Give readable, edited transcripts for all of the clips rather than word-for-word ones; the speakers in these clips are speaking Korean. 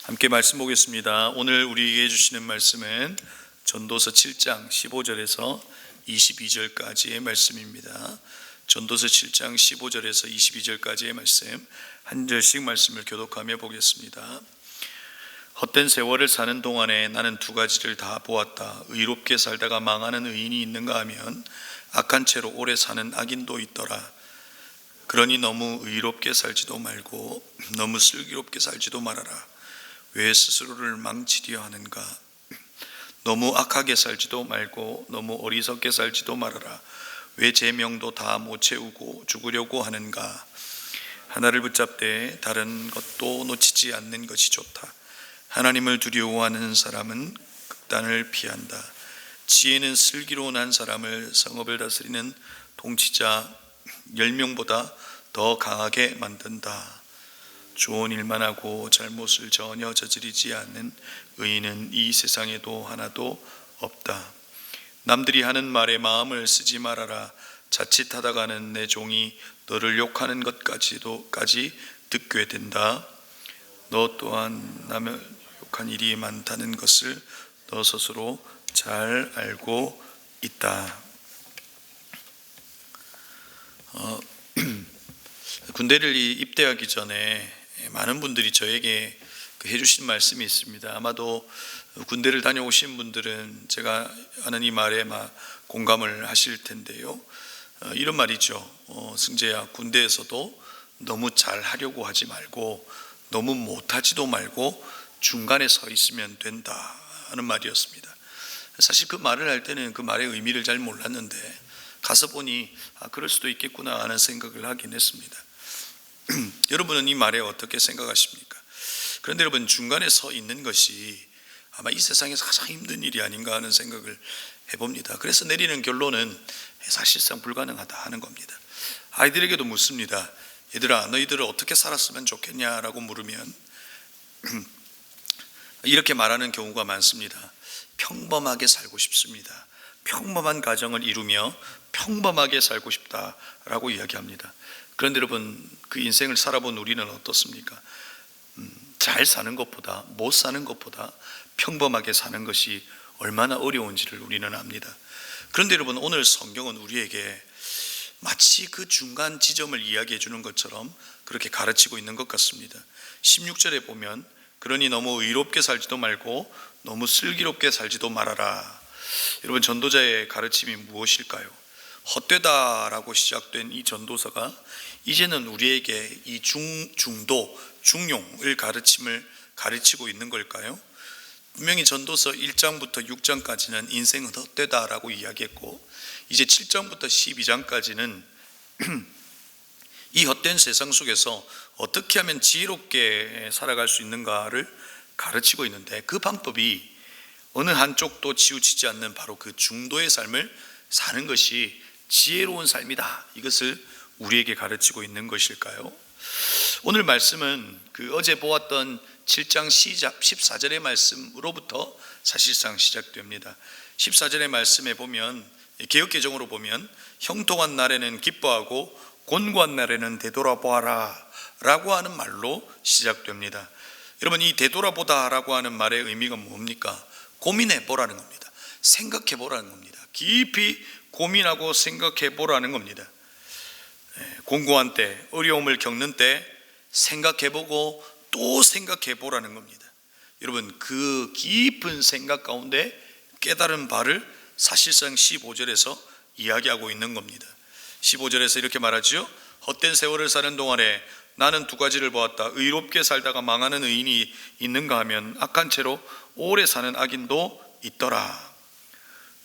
함께 말씀 보겠습니다. 오늘 우리에게 주시는 말씀은 전도서 7장 15절에서 22절까지의 말씀입니다. 전도서 7장 15절에서 22절까지의 말씀, 한 절씩 말씀을 교독하며 보겠습니다. 헛된 세월을 사는 동안에 나는 두 가지를 다 보았다. 의롭게 살다가 망하는 의인이 있는가 하면 악한 채로 오래 사는 악인도 있더라. 그러니 너무 의롭게 살지도 말고 너무 슬기롭게 살지도 말아라. 왜 스스로를 망치려 하는가? 너무 악하게 살지도 말고 너무 어리석게 살지도 말아라. 왜 제 명도 다 못 채우고 죽으려고 하는가? 하나를 붙잡되 다른 것도 놓치지 않는 것이 좋다. 하나님을 두려워하는 사람은 극단을 피한다. 지혜는 슬기로운 한 사람을 성읍을 다스리는 통치자 10명보다 더 강하게 만든다. 좋은 일만 하고 잘못을 전혀 저지르지 않는 의인은 이 세상에도 하나도 없다. 남들이 하는 말에 마음을 쓰지 말아라. 자칫하다가는 내 종이 너를 욕하는 것까지 듣게 된다. 너 또한 남을 욕한 일이 많다는 것을 너 스스로 잘 알고 있다. 군대를 입대하기 전에 많은 분들이 저에게 해주신 말씀이 있습니다. 아마도 군대를 다녀오신 분들은 제가 하는 이 말에 공감을 하실 텐데요. 이런 말이죠. 승재야, 군대에서도 너무 잘하려고 하지 말고 너무 못하지도 말고 중간에 서 있으면 된다 하는 말이었습니다. 사실 그 말을 할 때는 그 말의 의미를 잘 몰랐는데 가서 보니 그럴 수도 있겠구나 하는 생각을 하긴 했습니다. 여러분은 이 말에 어떻게 생각하십니까? 그런데 여러분, 중간에 서 있는 것이 아마 이 세상에서 가장 힘든 일이 아닌가 하는 생각을 해봅니다. 그래서 내리는 결론은 사실상 불가능하다 하는 겁니다. 아이들에게도 묻습니다. 얘들아, 너희들은 어떻게 살았으면 좋겠냐라고 물으면 이렇게 말하는 경우가 많습니다. 평범하게 살고 싶습니다. 평범한 가정을 이루며 평범하게 살고 싶다라고 이야기합니다. 그런데 여러분, 그 인생을 살아본 우리는 어떻습니까? 잘 사는 것보다, 못 사는 것보다 평범하게 사는 것이 얼마나 어려운지를 우리는 압니다. 그런데 여러분, 오늘 성경은 우리에게 마치 그 중간 지점을 이야기해 주는 것처럼 그렇게 가르치고 있는 것 같습니다. 16절에 보면 그러니 너무 의롭게 살지도 말고 너무 슬기롭게 살지도 말아라. 여러분, 전도자의 가르침이 무엇일까요? 헛되다라고 시작된 이 전도서가 이제는 우리에게 이 중도, 중용을 가르치고 있는 걸까요? 분명히 전도서 1장부터 6장까지는 인생은 헛되다라고 이야기했고, 이제 7장부터 12장까지는 이 헛된 세상 속에서 어떻게 하면 지혜롭게 살아갈 수 있는가를 가르치고 있는데, 그 방법이 어느 한쪽도 치우치지 않는 바로 그 중도의 삶을 사는 것이 지혜로운 삶이다, 이것을 우리에게 가르치고 있는 것일까요? 오늘 말씀은 그 어제 보았던 7장 14절의 말씀으로부터 사실상 시작됩니다. 14절의 말씀에 보면, 개역개정으로 보면 형통한 날에는 기뻐하고 곤고한 날에는 되돌아보아라 라고 하는 말로 시작됩니다. 여러분, 이 되돌아보다 라고 하는 말의 의미가 뭡니까? 고민해 보라는 겁니다. 생각해 보라는 겁니다. 깊이 고민하고 생각해 보라는 겁니다. 공고한 때, 어려움을 겪는 때 생각해 보고 또 생각해 보라는 겁니다. 여러분, 그 깊은 생각 가운데 깨달은 바를 사실상 15절에서 이야기하고 있는 겁니다. 15절에서 이렇게 말하지요. 헛된 세월을 사는 동안에 나는 두 가지를 보았다. 의롭게 살다가 망하는 의인이 있는가 하면 악한 채로 오래 사는 악인도 있더라.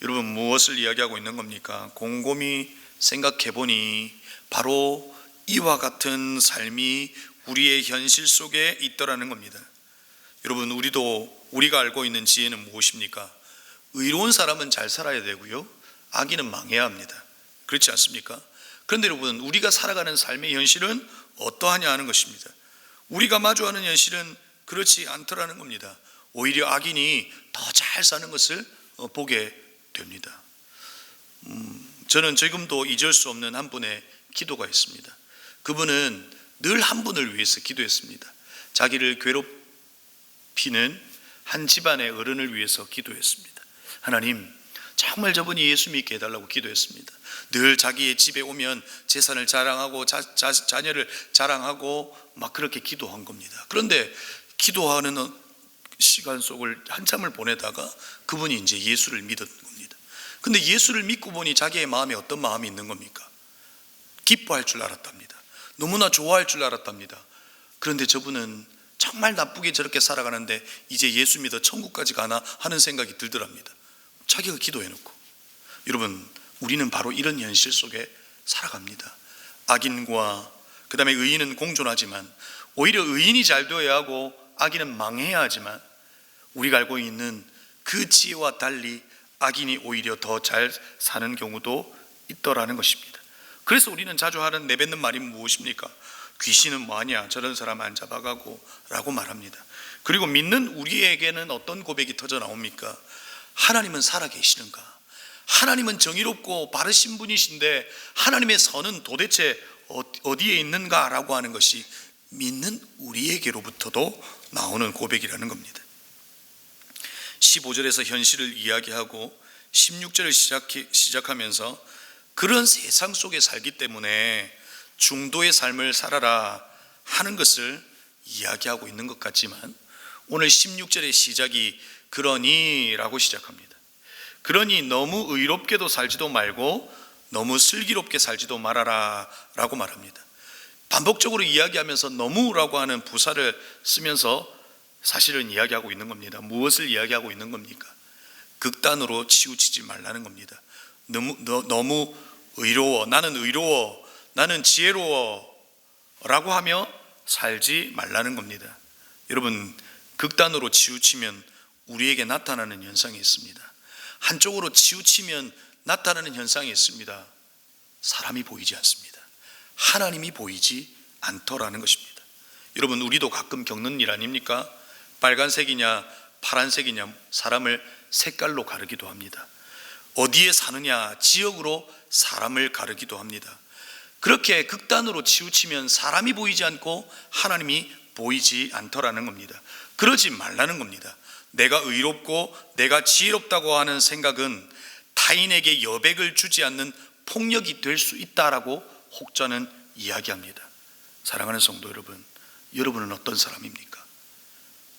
여러분, 무엇을 이야기하고 있는 겁니까? 곰곰이 생각해 보니 바로 이와 같은 삶이 우리의 현실 속에 있더라는 겁니다. 여러분, 우리가 알고 있는 지혜는 무엇입니까? 의로운 사람은 잘 살아야 되고요, 악인은 망해야 합니다. 그렇지 않습니까? 그런데 여러분, 우리가 살아가는 삶의 현실은 어떠하냐 하는 것입니다. 우리가 마주하는 현실은 그렇지 않더라는 겁니다. 오히려 악인이 더 잘 사는 것을 보게 됩니다. 저는 지금도 잊을 수 없는 한 분의 기도가 있습니다. 그분은 늘 한 분을 위해서 기도했습니다. 자기를 괴롭히는 피는 한 집안의 어른을 위해서 기도했습니다. 하나님, 정말 저분이 예수 믿게 해달라고 기도했습니다. 늘 자기의 집에 오면 재산을 자랑하고 자녀를 자랑하고 막 그렇게 기도한 겁니다. 그런데 기도하는 시간 속을 한참을 보내다가 그분이 이제 예수를 믿은 겁니다. 근데 예수를 믿고 보니 자기의 마음에 어떤 마음이 있는 겁니까? 기뻐할 줄 알았답니다. 너무나 좋아할 줄 알았답니다. 그런데 저분은 정말 나쁘게 저렇게 살아가는데 이제 예수 믿어 천국까지 가나 하는 생각이 들더랍니다. 자기가 기도해놓고. 여러분, 우리는 바로 이런 현실 속에 살아갑니다. 악인과 그 다음에 의인은 공존하지만 오히려 의인이 잘 되어야 하고 악인은 망해야 하지만 우리가 알고 있는 그 지혜와 달리 악인이 오히려 더 잘 사는 경우도 있더라는 것입니다. 그래서 우리는 자주 하는 내뱉는 말이 무엇입니까? 귀신은 뭐하냐, 저런 사람 안 잡아가고 라고 말합니다. 그리고 믿는 우리에게는 어떤 고백이 터져 나옵니까? 하나님은 살아계시는가? 하나님은 정의롭고 바르신 분이신데 하나님의 선은 도대체 어디에 있는가? 라고 하는 것이 믿는 우리에게로부터도 나오는 고백이라는 겁니다. 15절에서 현실을 이야기하고 16절을 시작하면서 그런 세상 속에 살기 때문에 중도의 삶을 살아라 하는 것을 이야기하고 있는 것 같지만 오늘 16절의 시작이 그러니 라고 시작합니다. 그러니 너무 의롭게도 살지도 말고 너무 슬기롭게 살지도 말아라 라고 말합니다. 반복적으로 이야기하면서 너무라고 하는 부사를 쓰면서 사실은 이야기하고 있는 겁니다. 무엇을 이야기하고 있는 겁니까? 극단으로 치우치지 말라는 겁니다. 너무 의로워, 나는 지혜로워 라고 하며 살지 말라는 겁니다. 여러분, 극단으로 치우치면 우리에게 나타나는 현상이 있습니다. 한쪽으로 치우치면 나타나는 현상이 있습니다. 사람이 보이지 않습니다. 하나님이 보이지 않더라는 것입니다. 여러분, 우리도 가끔 겪는 일 아닙니까? 빨간색이냐 파란색이냐 사람을 색깔로 가르기도 합니다. 어디에 사느냐 지역으로 사람을 가르기도 합니다. 그렇게 극단으로 치우치면 사람이 보이지 않고 하나님이 보이지 않더라는 겁니다. 그러지 말라는 겁니다. 내가 의롭고 내가 지혜롭다고 하는 생각은 타인에게 여백을 주지 않는 폭력이 될 수 있다라고 혹자는 이야기합니다. 사랑하는 성도 여러분, 여러분은 어떤 사람입니까?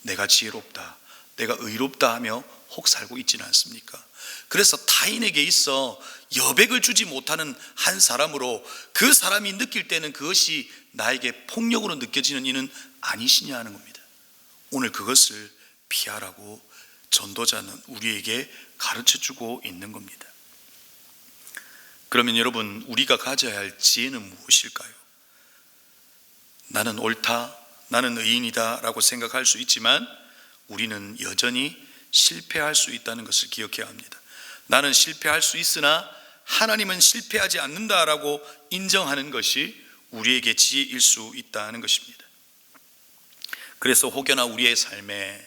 내가 지혜롭다, 내가 의롭다 하며 혹 살고 있지는 않습니까? 그래서 타인에게 있어 여백을 주지 못하는 한 사람으로 그 사람이 느낄 때는 그것이 나에게 폭력으로 느껴지는 이는 아니시냐 하는 겁니다. 오늘 그것을 피하라고 전도자는 우리에게 가르쳐주고 있는 겁니다. 그러면 여러분, 우리가 가져야 할 지혜는 무엇일까요? 나는 옳다, 나는 의인이다 라고 생각할 수 있지만 우리는 여전히 실패할 수 있다는 것을 기억해야 합니다. 나는 실패할 수 있으나 하나님은 실패하지 않는다라고 인정하는 것이 우리에게 지혜일 수 있다는 것입니다. 그래서 혹여나 우리의 삶에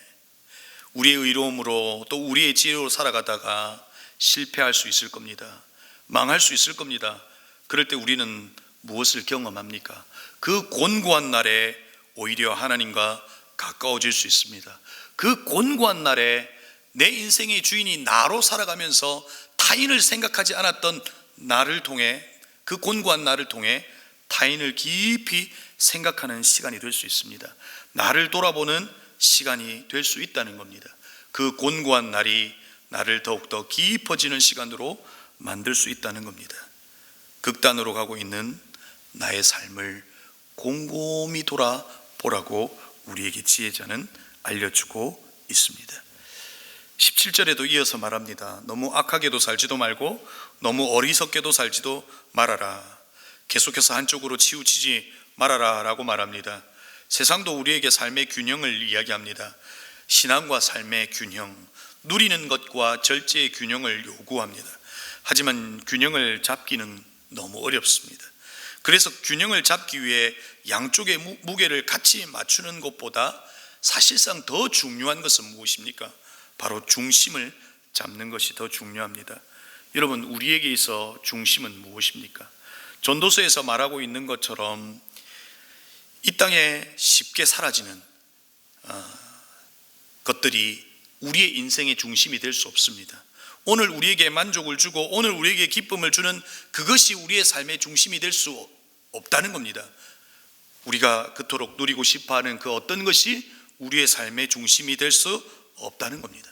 우리의 의로움으로 또 우리의 지혜로 살아가다가 실패할 수 있을 겁니다. 망할 수 있을 겁니다. 그럴 때 우리는 무엇을 경험합니까? 그 곤고한 날에 오히려 하나님과 가까워질 수 있습니다. 그 곤고한 날에 내 인생의 주인이 나로 살아가면서 타인을 생각하지 않았던 나를 통해, 그 곤고한 나를 통해 타인을 깊이 생각하는 시간이 될 수 있습니다. 나를 돌아보는 시간이 될 수 있다는 겁니다. 그 곤고한 날이 나를 더욱더 깊어지는 시간으로 만들 수 있다는 겁니다. 극단으로 가고 있는 나의 삶을 곰곰이 돌아보라고 우리에게 지혜자는 알려주고 있습니다. 17절에도 이어서 말합니다. 너무 악하게도 살지도 말고 너무 어리석게도 살지도 말아라. 계속해서 한쪽으로 치우치지 말아라 라고 말합니다. 세상도 우리에게 삶의 균형을 이야기합니다. 신앙과 삶의 균형, 누리는 것과 절제의 균형을 요구합니다. 하지만 균형을 잡기는 너무 어렵습니다. 그래서 균형을 잡기 위해 양쪽의 무게를 같이 맞추는 것보다 사실상 더 중요한 것은 무엇입니까? 바로 중심을 잡는 것이 더 중요합니다. 여러분, 우리에게 있어 중심은 무엇입니까? 전도서에서 말하고 있는 것처럼 이 땅에 쉽게 사라지는 것들이 우리의 인생의 중심이 될 수 없습니다. 오늘 우리에게 만족을 주고 오늘 우리에게 기쁨을 주는 그것이 우리의 삶의 중심이 될 수 없다는 겁니다. 우리가 그토록 누리고 싶어하는 그 어떤 것이 우리의 삶의 중심이 될 수 없다는 겁니다.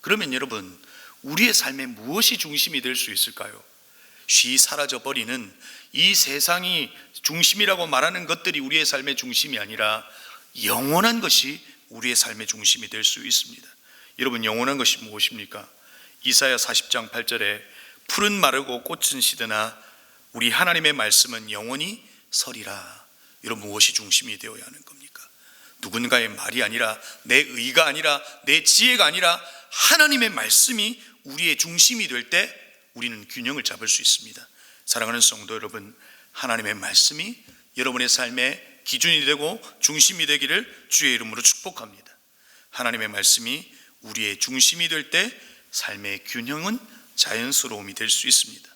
그러면 여러분, 우리의 삶에 무엇이 중심이 될 수 있을까요? 쉬 사라져버리는 이 세상이 중심이라고 말하는 것들이 우리의 삶의 중심이 아니라 영원한 것이 우리의 삶의 중심이 될 수 있습니다. 여러분, 영원한 것이 무엇입니까? 이사야 40장 8절에 풀은 마르고 꽃은 시드나 우리 하나님의 말씀은 영원히 서리라. 여러분, 무엇이 중심이 되어야 하는 겁니까? 누군가의 말이 아니라, 내 의가 아니라, 내 지혜가 아니라 하나님의 말씀이 우리의 중심이 될 때 우리는 균형을 잡을 수 있습니다. 사랑하는 성도 여러분, 하나님의 말씀이 여러분의 삶의 기준이 되고 중심이 되기를 주의 이름으로 축복합니다. 하나님의 말씀이 우리의 중심이 될 때 삶의 균형은 자연스러움이 될 수 있습니다.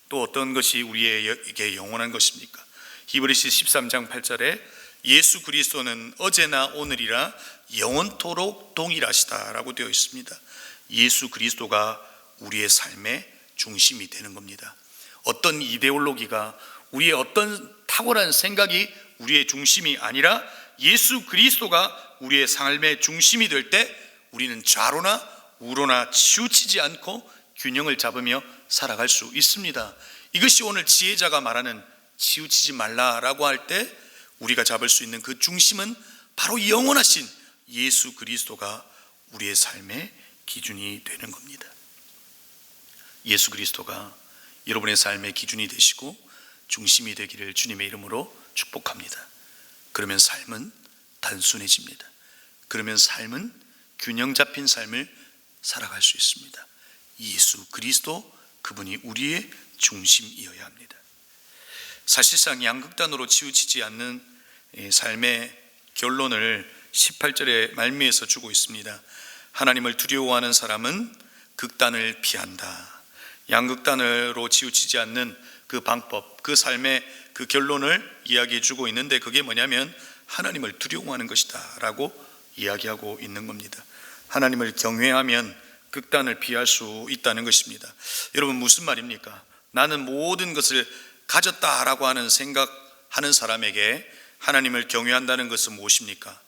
또 어떤 것이 우리에게 영원한 것입니까? 히브리서 13장 8절에 예수 그리스도는 어제나 오늘이라 영원토록 동일하시다라고 되어 있습니다. 예수 그리스도가 우리의 삶의 중심이 되는 겁니다. 어떤 이데올로기가, 우리의 어떤 탁월한 생각이 우리의 중심이 아니라 예수 그리스도가 우리의 삶의 중심이 될 때 우리는 좌로나 우로나 치우치지 않고 균형을 잡으며 살아갈 수 있습니다. 이것이 오늘 지혜자가 말하는 치우치지 말라라고 할 때 우리가 잡을 수 있는 그 중심은 바로 영원하신 예수 그리스도가 우리의 삶의 기준이 되는 겁니다. 예수 그리스도가 여러분의 삶의 기준이 되시고 중심이 되기를 주님의 이름으로 축복합니다. 그러면 삶은 단순해집니다. 그러면 삶은 균형 잡힌 삶을 살아갈 수 있습니다. 예수 그리스도, 그분이 우리의 중심이어야 합니다. 사실상 양극단으로 치우치지 않는 삶의 결론을 18절의 말미에서 주고 있습니다. 하나님을 두려워하는 사람은 극단을 피한다. 양극단으로 치우치지 않는 그 방법, 그 삶의 그 결론을 이야기해 주고 있는데 그게 뭐냐면 하나님을 두려워하는 것이다 라고 이야기하고 있는 겁니다. 하나님을 경외하면 극단을 피할 수 있다는 것입니다. 여러분, 무슨 말입니까? 나는 모든 것을 가졌다라고 하는 생각하는 사람에게 하나님을 경외한다는 것은 무엇입니까?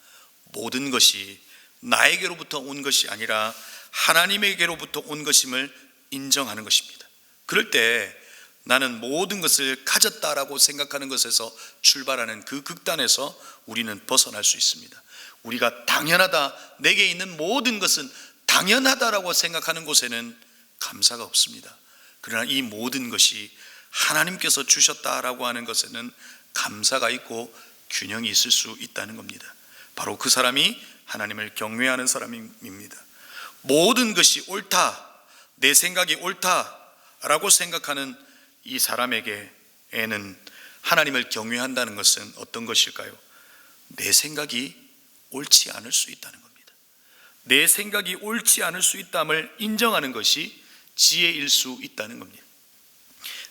모든 것이 나에게로부터 온 것이 아니라 하나님에게로부터 온 것임을 인정하는 것입니다. 그럴 때 나는 모든 것을 가졌다라고 생각하는 것에서 출발하는 그 극단에서 우리는 벗어날 수 있습니다. 우리가 당연하다, 내게 있는 모든 것은 당연하다라고 생각하는 곳에는 감사가 없습니다. 그러나 이 모든 것이 하나님께서 주셨다라고 하는 것에는 감사가 있고 균형이 있을 수 있다는 겁니다. 바로 그 사람이 하나님을 경외하는 사람입니다. 모든 것이 옳다, 내 생각이 옳다라고 생각하는 이 사람에게는 하나님을 경외한다는 것은 어떤 것일까요? 내 생각이 옳지 않을 수 있다는 겁니다. 내 생각이 옳지 않을 수 있다를 인정하는 것이 지혜일 수 있다는 겁니다.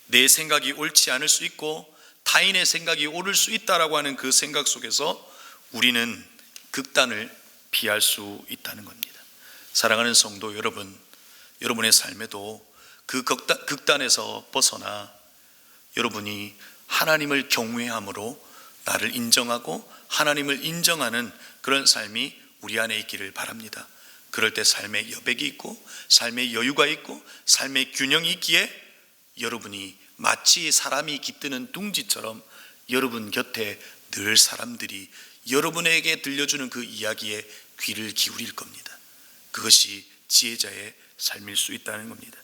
내 생각이 옳지 않을 수 있고 타인의 생각이 옳을 수 있다라고 하는 그 생각 속에서 우리는 극단을 피할 수 있다는 겁니다. 사랑하는 성도 여러분, 여러분의 삶에도 그 극단에서 벗어나 여러분이 하나님을 경외함으로 나를 인정하고 하나님을 인정하는 그런 삶이 우리 안에 있기를 바랍니다. 그럴 때 삶의 여백이 있고 삶의 여유가 있고 삶의 균형이 있기에 여러분이 마치 사람이 깃드는 둥지처럼 여러분 곁에 늘 사람들이 여러분에게 들려주는 그 이야기에 귀를 기울일 겁니다. 그것이 지혜자의 삶일 수 있다는 겁니다.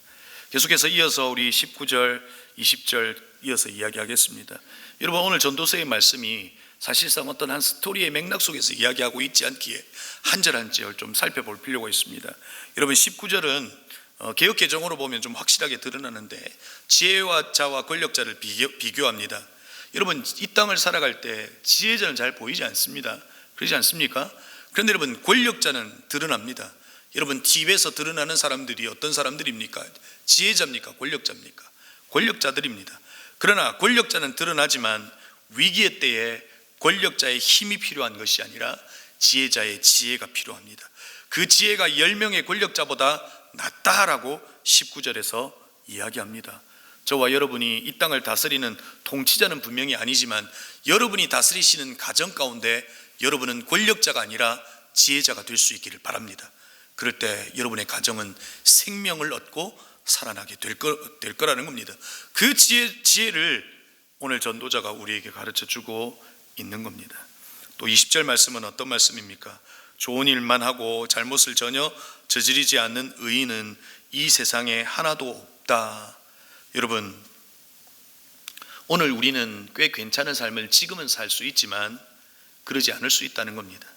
계속해서 이어서 우리 19절, 20절 이어서 이야기하겠습니다. 여러분, 오늘 전도서의 말씀이 사실상 어떤 한 스토리의 맥락 속에서 이야기하고 있지 않기에 한 절 한 절 좀 살펴볼 필요가 있습니다. 여러분, 19절은 개역 개정으로 보면 좀 확실하게 드러나는데 지혜와 자와 권력자를 비교합니다. 여러분, 이 땅을 살아갈 때 지혜자는 잘 보이지 않습니다. 그러지 않습니까? 그런데 여러분, 권력자는 드러납니다. 여러분, TV에서 드러나는 사람들이 어떤 사람들입니까? 지혜자입니까? 권력자입니까? 권력자들입니다. 그러나 권력자는 드러나지만 위기의 때에 권력자의 힘이 필요한 것이 아니라 지혜자의 지혜가 필요합니다. 그 지혜가 10명의 권력자보다 낫다라고 19절에서 이야기합니다. 저와 여러분이 이 땅을 다스리는 통치자는 분명히 아니지만 여러분이 다스리시는 가정 가운데 여러분은 권력자가 아니라 지혜자가 될 수 있기를 바랍니다. 그럴 때 여러분의 가정은 생명을 얻고 살아나게 될 거라는 겁니다. 그 지혜를 오늘 전도자가 우리에게 가르쳐 주고 있는 겁니다. 또 20절 말씀은 어떤 말씀입니까? 좋은 일만 하고 잘못을 전혀 저지르지 않는 의인은 이 세상에 하나도 없다. 여러분, 오늘 우리는 꽤 괜찮은 삶을 지금은 살 수 있지만 그러지 않을 수 있다는 겁니다.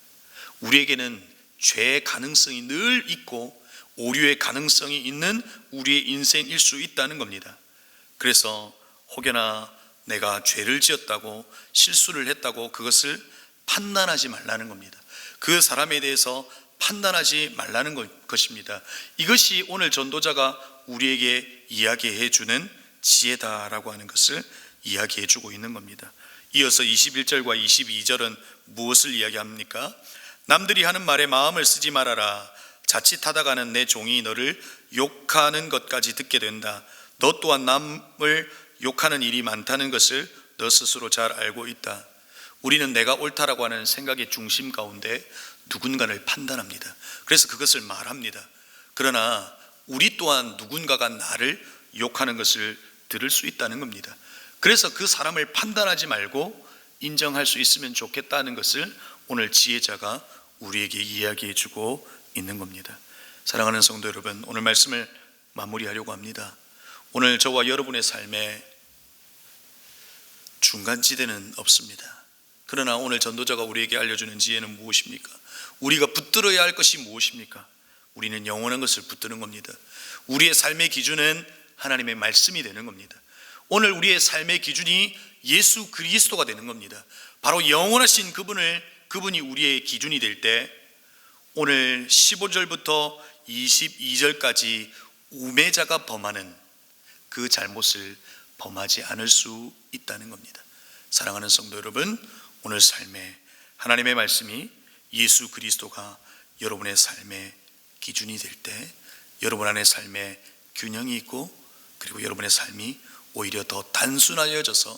우리에게는 죄의 가능성이 늘 있고 오류의 가능성이 있는 우리의 인생일 수 있다는 겁니다. 그래서 혹여나 내가 죄를 지었다고 실수를 했다고 그것을 판단하지 말라는 겁니다. 그 사람에 대해서 판단하지 말라는 것입니다. 이것이 오늘 전도자가 우리에게 이야기해 주는 지혜다라고 하는 것을 이야기해 주고 있는 겁니다. 이어서 21절과 22절은 무엇을 이야기합니까? 남들이 하는 말에 마음을 쓰지 말아라. 자칫하다가는 내 종이 너를 욕하는 것까지 듣게 된다. 너 또한 남을 욕하는 일이 많다는 것을 너 스스로 잘 알고 있다. 우리는 내가 옳다라고 하는 생각의 중심 가운데 누군가를 판단합니다. 그래서 그것을 말합니다. 그러나 우리 또한 누군가가 나를 욕하는 것을 들을 수 있다는 겁니다. 그래서 그 사람을 판단하지 말고 인정할 수 있으면 좋겠다는 것을 오늘 지혜자가 우리에게 이야기해 주고 있는 겁니다. 사랑하는 성도 여러분, 오늘 말씀을 마무리하려고 합니다. 오늘 저와 여러분의 삶에 중간지대는 없습니다. 그러나 오늘 전도자가 우리에게 알려주는 지혜는 무엇입니까? 우리가 붙들어야 할 것이 무엇입니까? 우리는 영원한 것을 붙드는 겁니다. 우리의 삶의 기준은 하나님의 말씀이 되는 겁니다. 오늘 우리의 삶의 기준이 예수 그리스도가 되는 겁니다. 바로 영원하신 그분이 우리의 기준이 될 때 오늘 15절부터 22절까지 우매자가 범하는 그 잘못을 범하지 않을 수 있다는 겁니다. 사랑하는 성도 여러분, 오늘 삶에 하나님의 말씀이 예수 그리스도가 여러분의 삶의 기준이 될 때 여러분 안의 삶에 균형이 있고 그리고 여러분의 삶이 오히려 더 단순해져서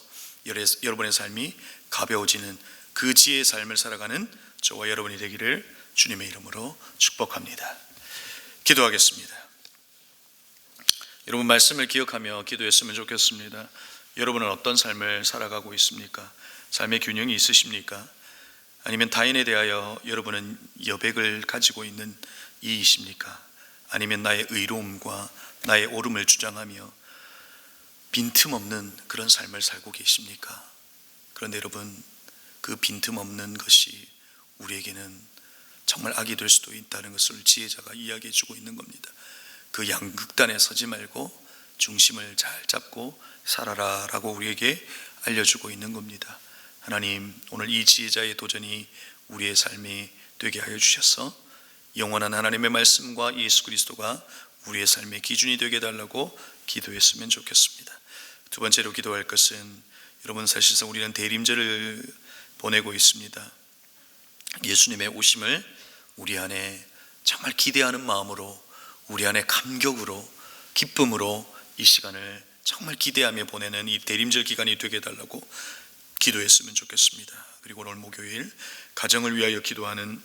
여러분의 삶이 가벼워지는 그 지혜의 삶을 살아가는 저와 여러분이 되기를 주님의 이름으로 축복합니다. 기도하겠습니다. 여러분 말씀을 기억하며 기도했으면 좋겠습니다. 여러분은 어떤 삶을 살아가고 있습니까? 삶의 균형이 있으십니까? 아니면 타인에 대하여 여러분은 여백을 가지고 있는 이이십니까? 아니면 나의 의로움과 나의 옳음을 주장하며 빈틈없는 그런 삶을 살고 계십니까? 그런데 여러분, 그 빈틈없는 것이 우리에게는 정말 악이 될 수도 있다는 것을 지혜자가 이야기해 주고 있는 겁니다. 그 양극단에 서지 말고 중심을 잘 잡고 살아라 라고 우리에게 알려주고 있는 겁니다. 하나님, 오늘 이 지혜자의 도전이 우리의 삶이 되게 하여 주셔서 영원한 하나님의 말씀과 예수 그리스도가 우리의 삶의 기준이 되게 해달라고 기도했으면 좋겠습니다. 두 번째로 기도할 것은, 여러분 사실상 우리는 대림절을 보내고 있습니다. 예수님의 오심을 우리 안에 정말 기대하는 마음으로, 우리 안에 감격으로, 기쁨으로 이 시간을 정말 기대하며 보내는 이 대림절 기간이 되게 해달라고 기도했으면 좋겠습니다. 그리고 오늘 목요일 가정을 위하여 기도하는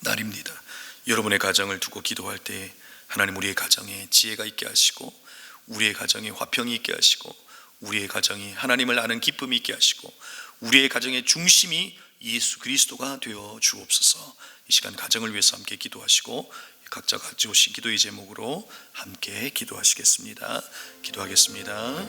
날입니다. 여러분의 가정을 두고 기도할 때 하나님 우리의 가정에 지혜가 있게 하시고, 우리의 가정에 화평이 있게 하시고, 우리의 가정이 하나님을 아는 기쁨이 있게 하시고, 우리의 가정의 중심이 예수 그리스도가 되어 주옵소서. 이 시간 가정을 위해서 함께 기도하시고 각자 가져오신 기도의 제목으로 함께 기도하시겠습니다. 기도하겠습니다.